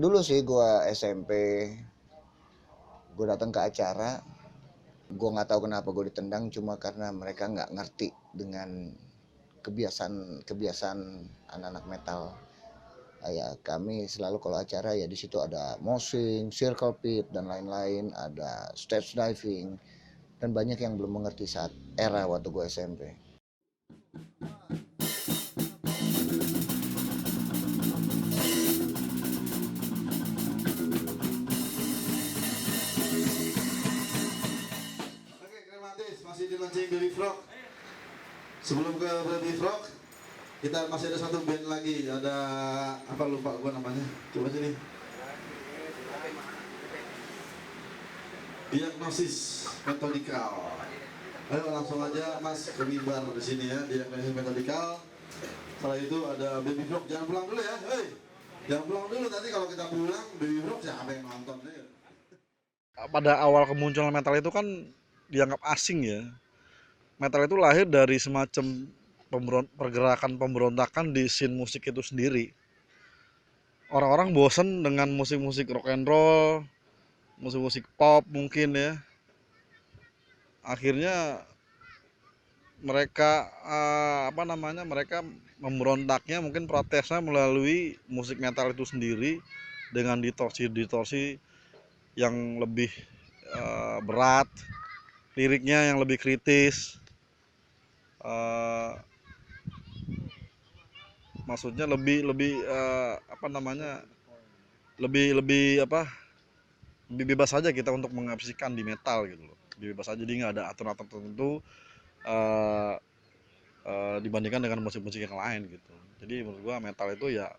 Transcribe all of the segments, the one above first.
Dulu sih gua SMP, gua datang ke acara, gua nggak tahu kenapa gue ditendang cuma karena mereka nggak ngerti dengan kebiasaan anak-anak metal. Ya kami selalu kalau acara ya di situ ada moshing, circle pit dan lain-lain, ada stage diving dan banyak yang belum mengerti saat era waktu gue SMP. Oke, Krematis masih di launching Baby Frog. Sebelum ke Baby Frog, kita masih ada satu band lagi. Ada apa lupa gua namanya. Coba sini. Diagnosis Methodikal. Ayo langsung aja Mas bermimbar di sini ya. Diagnosis Methodikal. Setelah itu ada Baby Frog. Jangan pulang dulu ya. Hei. Jangan pulang dulu, nanti kalau kita pulang Baby Frog siapa yang nonton ya? Pada awal kemunculan metal itu kan dianggap asing ya. Metal itu lahir dari semacam pergerakan pemberontakan di scene musik itu sendiri. Orang-orang bosen dengan musik-musik rock and roll, musik-musik pop mungkin ya. Akhirnya mereka mereka memberontaknya, mungkin protesnya melalui musik metal itu sendiri dengan distorsi yang lebih berat, liriknya yang lebih kritis, maksudnya lebih lebih lebih lebih lebih bebas saja kita untuk mengekspresikan di metal gitu loh, lebih bebas aja, jadi nggak ada aturan tertentu uh, dibandingkan dengan musik-musik yang lain gitu. Jadi menurut gua metal itu ya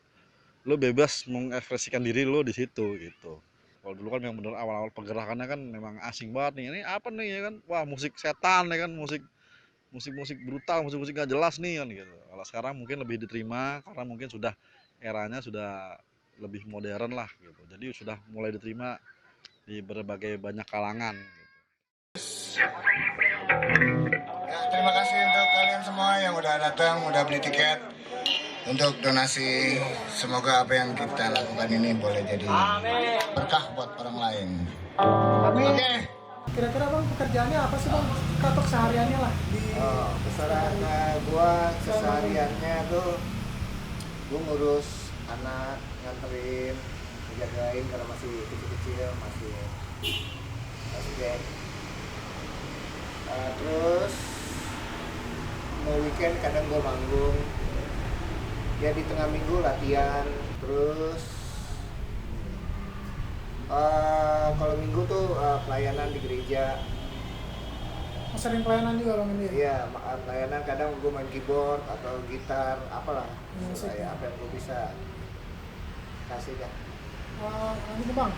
lo bebas mengekspresikan diri lo di situ gitu. Kalau dulu kan yang bener awal-awal pergerakannya kan memang asing banget nih, ini apa nih ya kan, wah musik setan ya kan, musik-musik brutal, musik-musik gak jelas nih kan gitu. Kalau sekarang mungkin lebih diterima karena mungkin sudah eranya sudah lebih modern lah gitu. Jadi sudah mulai diterima di berbagai banyak kalangan gitu. Ya, terima kasih untuk kalian semua yang udah datang, udah beli tiket untuk donasi. Semoga apa yang kita lakukan ini boleh jadi berkah buat orang lain. Amin. Oke. Kira-kira bang pekerjaannya apa sih bang? Atau kesehariannya lah di Kesehariannya gua kesehariannya tuh gua ngurus anak, nganterin, ngejagain kalau masih kecil-kecil, masih geng. Terus mau weekend kadang gua manggung. Ya di tengah minggu latihan. Terus kalau minggu tuh pelayanan di gereja. sering pelayanan juga bang ini? Iya, pelayanan kadang gue main keyboard atau gitar, apalah. Musik. Saya apa yang gue bisa kasih ya. Ini bang,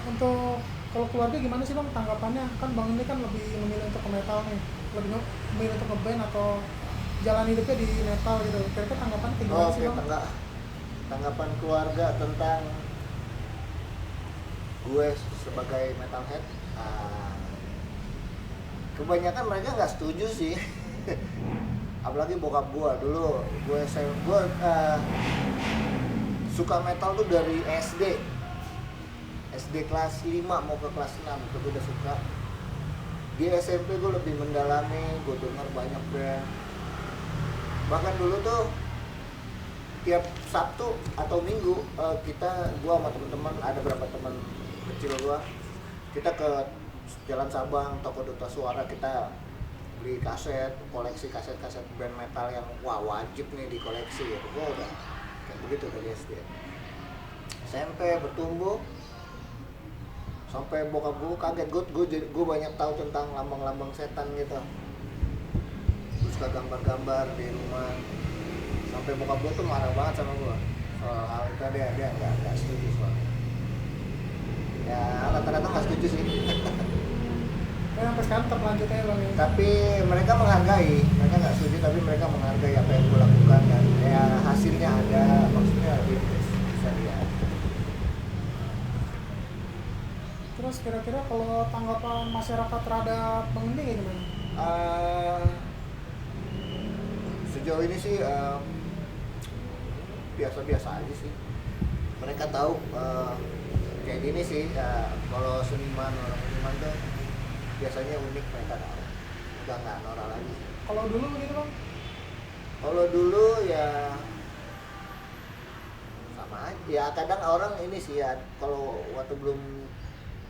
untuk kalau keluarga gimana sih bang tanggapannya? Kan bang ini kan lebih memilih untuk ke metal nih, lebih memilih untuk ngeband atau jalan hidupnya di metal gitu. Kira-kira tanggapan kayak gimana sih bang? Tanggapan keluarga tentang gue sebagai metalhead, kebanyakan mereka nggak setuju sih. Apalagi bokap gue dulu, gue suka metal tuh dari SD kelas 5 mau ke kelas 6 itu gue udah suka. Di SMP gue lebih mendalami, gue denger banyak band. Bahkan dulu tuh tiap Sabtu atau Minggu gue sama teman-teman, ada berapa teman kecil gue, kita ke Jalan Sabang, toko Duta Suara, kita beli kaset, koleksi kaset-kaset band metal yang wajib nih dikoleksi gitu. Gue udah kayak begitu dari SD. SMP bertumbuh sampai bokap gue kaget, gue banyak tahu tentang lambang-lambang setan gitu. Terus suka gambar-gambar di rumah. Sampai bokap gue tuh marah banget sama gue soal hal itu. Dia nggak setuju soalnya. Ya rata-rata nggak setuju sih. Sampai sekarang tetap lanjut aja bang ya. Tapi mereka nggak setuju, tapi mereka menghargai apa yang gue lakukan, dan ya hasilnya ada, maksudnya bisa lihat. Terus kira-kira kalau tanggapan masyarakat terhadap bang ini kayak gimana? Sejauh ini sih biasa-biasa aja sih. mereka tahu kayak gini sih. Kalau seniman, orang seniman tuh biasanya unik, mereka tahu, udah nggak norak lagi. Kalau dulu gitu bang, Kalau dulu ya sama aja ya, kadang orang ini sih ya, kalau waktu belum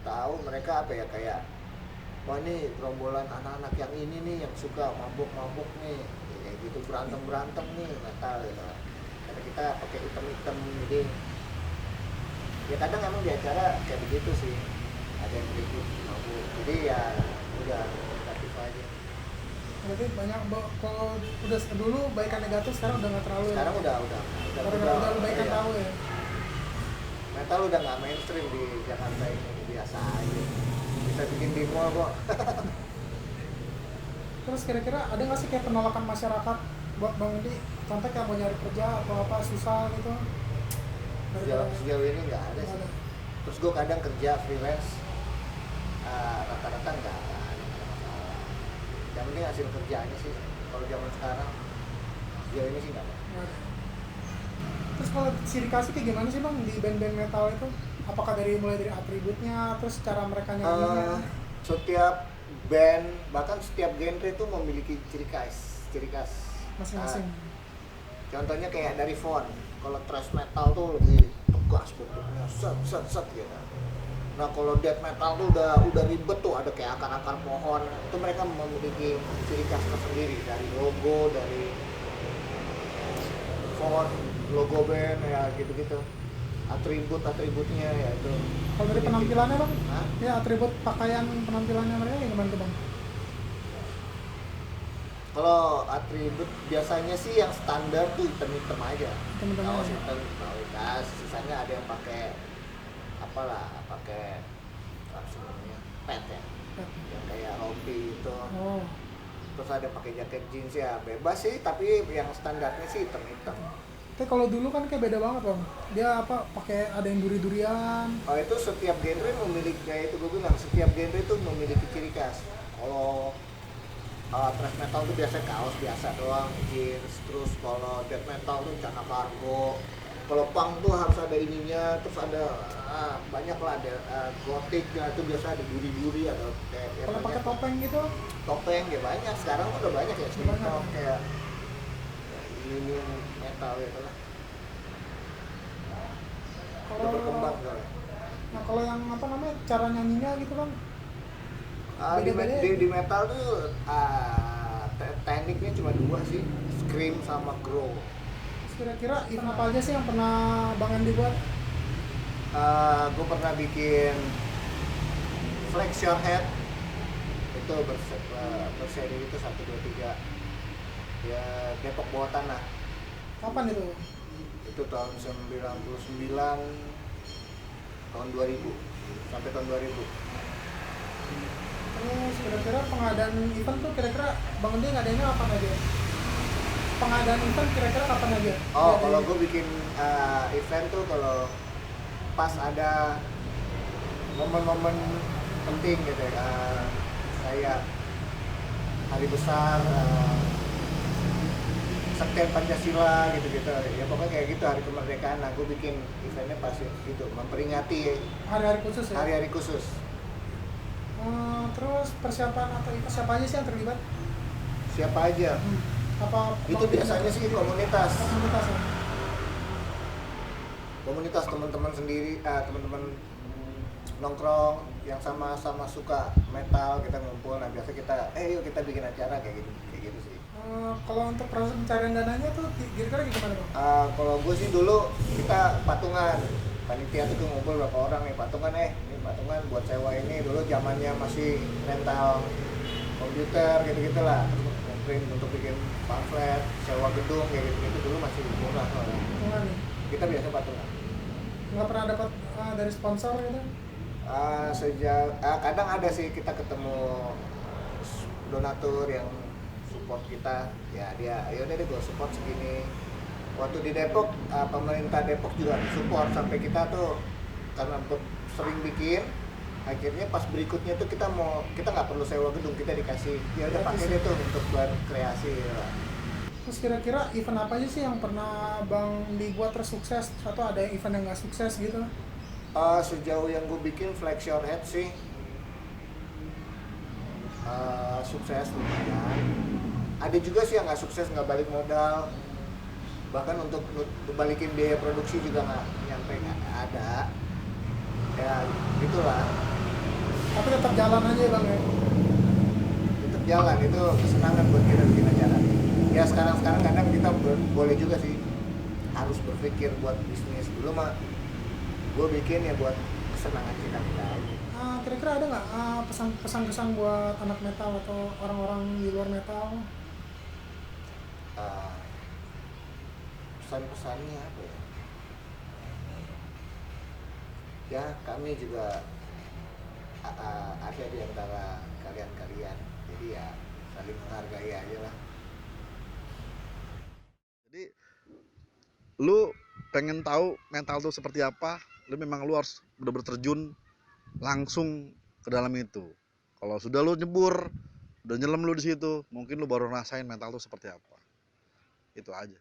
tahu mereka apa ya, kayak wah ini gerombolan anak-anak yang ini nih yang suka mabuk-mabuk nih, kayak gitu, berantem nih metal gitu. Karena kita pakai item-item, jadi ya kadang emang di acara kayak begitu sih, ada yang ribut mabuk, jadi ya udah negatif aja. berarti banyak kalau udah dulu baikan negatif, sekarang udah nggak terlalu Sekarang ya? udah Udah baikan iya. tahu ya. Metal udah nggak mainstream di Jakarta ini, biasa aja, bisa bikin di mall kok. Terus kira-kira ada nggak sih kayak penolakan masyarakat buat Bang Edi? Contoh kayak mau nyari kerja atau apa susah gitu? Sejauh ini nggak ada sih. Terus gue kadang kerja freelance, rata-rata nggak ada masalah. Yang penting hasil kerjaannya sih. Kalau zaman sekarang sejauh ini sih nggak ada. Nggak ada. Terus kalau ciri khasnya kayak gimana sih bang di band-band metal itu? Apakah mulai dari atributnya, terus cara mereka nyanyinya? Setiap band, bahkan setiap genre itu memiliki ciri khas Masing-masing. Contohnya kayak dari font, kalau thrash metal tuh lebih tegas bentuknya, set gitu. Nah kalau death metal tuh udah ribet tuh, ada kayak akar-akar pohon. Itu mereka memiliki ciri khas tersendiri, dari logo, dari font, logo band ya gitu-gitu. Atributnya ya itu. Kalau dari penampilannya bang, Hah? ya atribut pakaian penampilannya mereka gimana tuh bang? Kalau atribut biasanya sih yang standar tuh hitam-hitam aja. Teman-teman. Kaos hitam, tas, sisanya ada yang pakai pakai apa sih namanya, pet ya, yang kayak rompi itu. Oh, Terus ada pakai jaket jeans, ya bebas sih, tapi yang standarnya sih hitam-hitam. tapi kalau dulu kan kayak beda banget bang. Dia apa pakai ada yang duri-durian. Oh itu setiap genre memiliki, kayak itu gue bilang, setiap genre itu memiliki ciri khas. Kalau thrash metal tuh biasa kaos biasa doang, jeans. Terus kalau death metal tuh celana cargo. Kalau punk tuh harus ada ininya, terus ada banyak lah, ada gothic ya, itu biasa ada duri-duri, ada kayak Kalau pakai topeng gitu, topeng ya banyak. Sekarang udah banyak ya, Udah banyak. top kayak ini metal gitu lah. Udah kalau berkembang soalnya. nah kalau yang apa namanya cara nyanyinya gitu bang? Beda-beda ya? Di metal tuh tekniknya cuma dua sih, scream sama growl. Kira-kira event apa aja sih yang pernah bang Andi buat? Gue pernah bikin Flex Your Head, itu berseri itu 1, 2, 3 ya, Depok bawah tanah. Kapan itu? Itu tahun 99, tahun 2000 sampai tahun 2000. Terus kira-kira pengadaan event tuh kira-kira bang Andi ngadainnya kapan aja? Pengadaan event kira-kira kapan aja? Oh, Jadi- kalau gue bikin event tuh kalau pas ada momen-momen penting gitu ya, kayak hari besar, Sekten Pancasila gitu-gitu ya, pokoknya kayak gitu, hari kemerdekaan. Nah gue bikin eventnya pas gitu, memperingati hari-hari khusus ya? hari-hari khusus. Terus persiapan atau event siapa aja sih yang terlibat? Siapa aja? Apa Itu Bang Andi biasanya sih komunitas. komunitas ya? Komunitas teman-teman sendiri, teman-teman nongkrong yang sama-sama suka metal, kita ngumpul. Nah biasa kita yuk kita bikin acara kayak gitu sih. Kalau untuk proses pencarian dananya tuh kira-kira gimana bang? Kalau gue sih dulu kita patungan, panitia tuh ngumpul berapa orang nih, patungan ini patungan buat sewa ini. Dulu zamannya masih rental komputer gitu-gitu lah, print untuk bikin pamflet, sewa gedung kayak gitu dulu masih murah soalnya. Patungan nih? Kita biasa patungan. Nggak pernah dapat dari sponsor gitu? Kadang ada sih, kita ketemu donatur yang support kita, ya dia yaudah deh gue support segini. Waktu di Depok, pemerintah Depok juga support sampai kita tuh karena sering bikin, akhirnya pas berikutnya tuh kita nggak perlu sewa gedung, kita dikasih ya udah pakai deh tuh untuk berkreasi ya. Terus kira-kira event apa aja sih yang pernah Bang dibuat terus sukses atau ada event yang nggak sukses gitu? Sejauh yang gue bikin Flex Your Head sih sukses lumayan. Ada juga sih yang nggak sukses, nggak balik modal, bahkan untuk balikin biaya produksi juga nggak nyampe, nggak ada ya gitulah. Tapi tetap jalan aja ya Bang ya? Tetap jalan, itu kesenangan buat kita bikin acara ya. Sekarang kadang kita boleh juga sih harus berpikir buat bisnis. Dulu mah gue bikin ya buat kesenangan kita aja. Kira-kira ada nggak pesan-pesan buat anak metal atau orang-orang di luar metal? Pesan-pesannya apa ya? Ya kami juga ada di antara kalian-kalian, jadi ya saling menghargai aja lah. Jadi lu pengen tahu mental tuh seperti apa, lu harus bener-bener terjun langsung ke dalam itu. Kalau sudah lu nyebur, udah nyelam lu di situ, mungkin lu baru rasain mental tuh seperti apa. Itu aja.